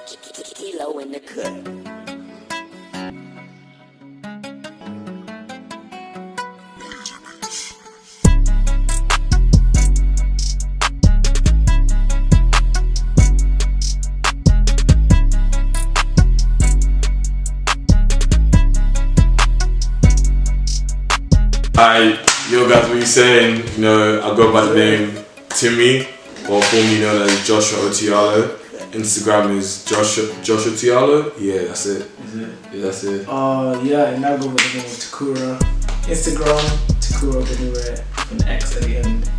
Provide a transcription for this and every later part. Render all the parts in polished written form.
Kilo in the cut. Hi, yo guys, what you saying? You know, I go by the name Timmy, or formerly known as Joshua Otialo. Instagram is Joshua Otialo. Yeah, that's it. Is it? Yeah, that's it. Yeah, and I go by the name of Takura. Instagram, Takura Benure, with an X at the end.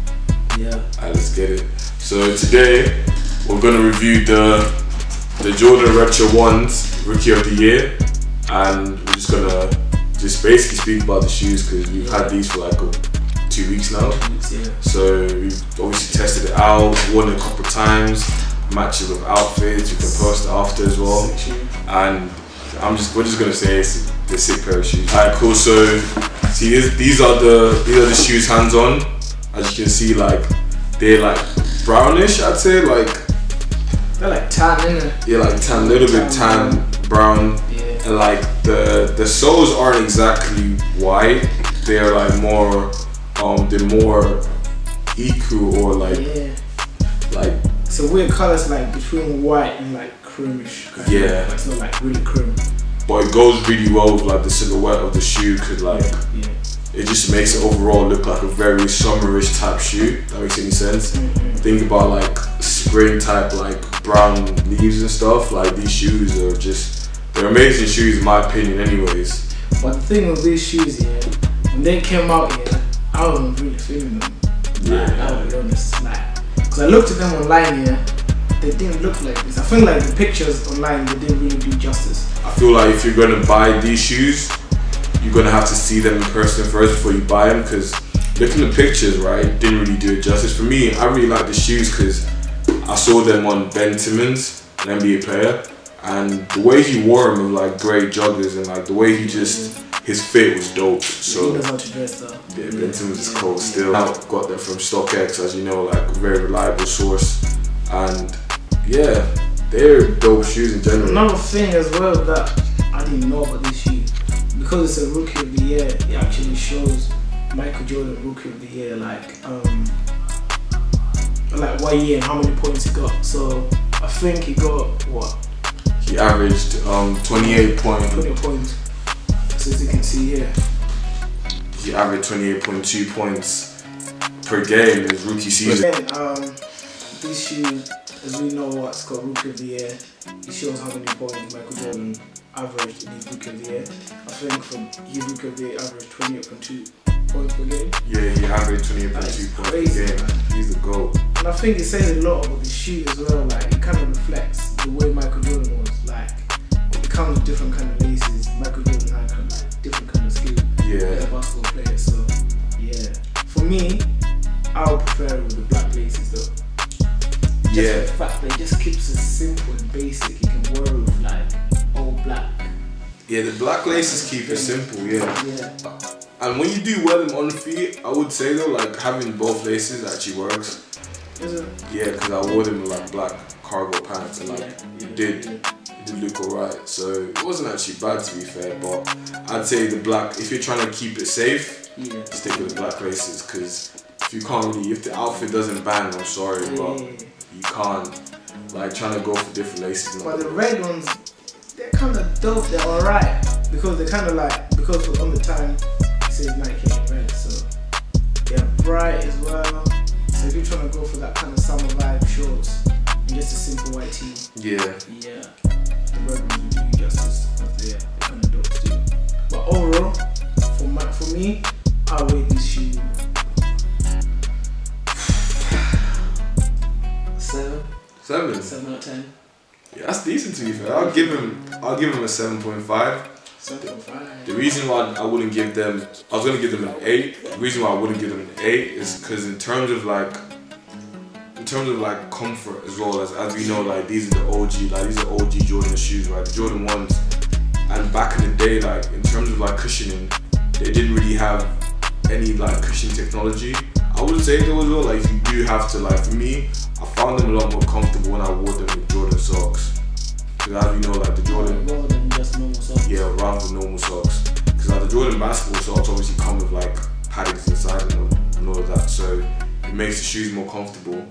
Yeah. Alright, let's get it. So today, we're gonna review the Jordan Retro 1s Rookie of the Year, and we're just gonna basically speak about the shoes because we've had these for like 2 weeks now. Yeah. So we've obviously tested it out, worn it a couple of times, matched it with outfits. We can post it after as well. And we're just gonna say it's a sick pair of shoes. Alright, cool. So see, these are the shoes hands on. As you can see, like they're like brownish. I'd say like they're like tan, innit? Yeah, like tan, a little bit tan, brown. Yeah. And like the soles aren't exactly white. They're like more they're more equal or like like it's a weird colour. It's like between white and like creamish kind yeah. But it's not like really cream. But it goes really well with like the silhouette of the shoe because like it just makes it overall look like a very summerish type shoe. That makes any sense? Think about like spring type like brown leaves and stuff. Like these shoes are they're amazing shoes in my opinion anyways. But the thing with these shoes, when they came out, I wasn't really feeling them. I'll be honest. Because I looked at them online, they didn't look like this. I feel like the pictures online, they didn't really do justice. I feel like if you're gonna buy these shoes, you're gonna have to see them in person first before you buy them, because looking at the pictures, right, didn't really do it justice. For me, I really like the shoes because I saw them on Ben Simmons, an NBA player, and the way he wore them with like grey joggers and like the way he his fit was dope. So he knows how to dress though. Yeah, Ben Simmons is cold still. I got them from StockX, as you know, like a very reliable source, and yeah, they're dope shoes in general. Another thing as well that I didn't know about this shoe, because it's a Rookie of the Year, it actually shows Michael Jordan Rookie of the Year, like what year and how many points he got. So I think he got what? He averaged 28 points. 20 points. So as you can see here, he averaged 28.2 points per game in his rookie season. Again, this shoe, as we know what's called Rookie of the Year, it shows how many points Michael Jordan averaged in his Rookie of the Year. I think for his Rookie of the Year averaged 28.2 points per game. Yeah, he averaged 28.2 points per game. He's the GOAT. And I think it says a lot about the shoe as well. Like it kind of reflects the way Michael Jordan was. Like it comes with different kind of laces. Michael Jordan had kind of like different kind of skill. As a basketball player. So yeah, for me, I would prefer it with the black laces though. Just the fact that it just keeps it simple and basic. You can wear it with like all black. Yeah, the black laces keep it simple. Yeah. And when you do wear them on the feet, I would say though, like having both laces actually works. Is it? Yeah, because I wore them with like black cargo pants and like it did look alright. So it wasn't actually bad to be fair, but I'd say the black, if you're trying to keep it safe, stick with the black laces, because if the outfit doesn't bang, I'm sorry, but you can't like trying to go for different laces. But the red ones, they're kind of dope, they're alright, because they're kind of like, because on the time it says Nike in red, so they're bright as well. So if you're trying to go for that kind of summer vibe shorts and just a simple white tee, the red ones will do you justice, because they're kind of dope too. But overall, for me, I rate this shoe 7 out of 10. Yeah, that's decent to be fair. I'll give him a 7.5. 7.5. The reason why I wouldn't give them, I was gonna give them an 8. The reason why I wouldn't give them an 8 is because in terms of like comfort as well, as we know, like these are the OG Jordan shoes, right? The Jordan 1s. And back in the day, like in terms of like cushioning, they didn't really have any like cushioning technology. I would say though as well, like if you do have to, like for me, I found them a lot more comfortable when I wore them with Jordan socks. shoes more comfortable.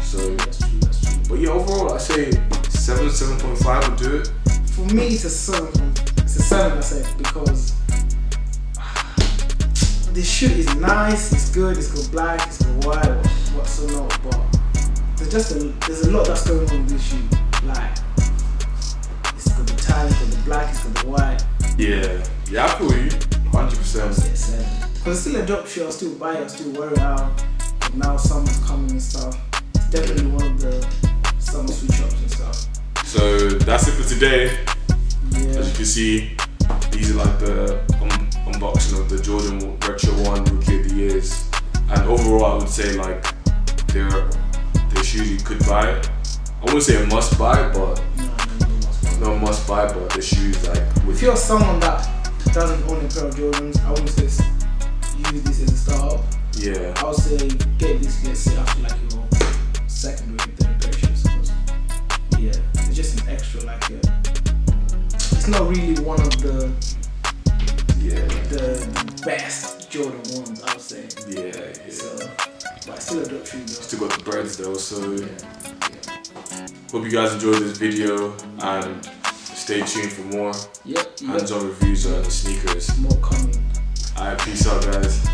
So That's true. but yeah, overall I say 7.5 would do it. For me, it's a 7. It's a 7, I say, because the shoe is nice, it's good, it's got black, it's got white, what's or not, but there's a lot that's going on with this shoe. Like, it's got the tan, it's got the black, it's got the white. Yeah, I feel you, 100%. I'd say 7. Because it's still a drop shoe, I'll still buy it, I'll still wear it out. But now summer's coming and stuff. It's definitely one of the summer sweet shops and stuff. So that's it for today. Yeah. As you can see, these are like the unboxing of the Jordan Retro 1 Rookie of the Years. And overall I would say like they're shoes you could buy. I wouldn't say a must buy, but no must buy, but the shoes like if you're someone that doesn't own a pair of Jordans, I wouldn't say use this as a startup. Yeah. I would say get this, let's say after like your second or third pair of shoes. Yeah, it's just an extra like it's not really one of the best Jordan ones, I would say. Yeah. So, but it's still a dope shoe though. Still got the breads though, so hope you guys enjoyed this video and stay tuned for more Yep. hands-on reviews on the sneakers. More coming. Alright, peace out guys.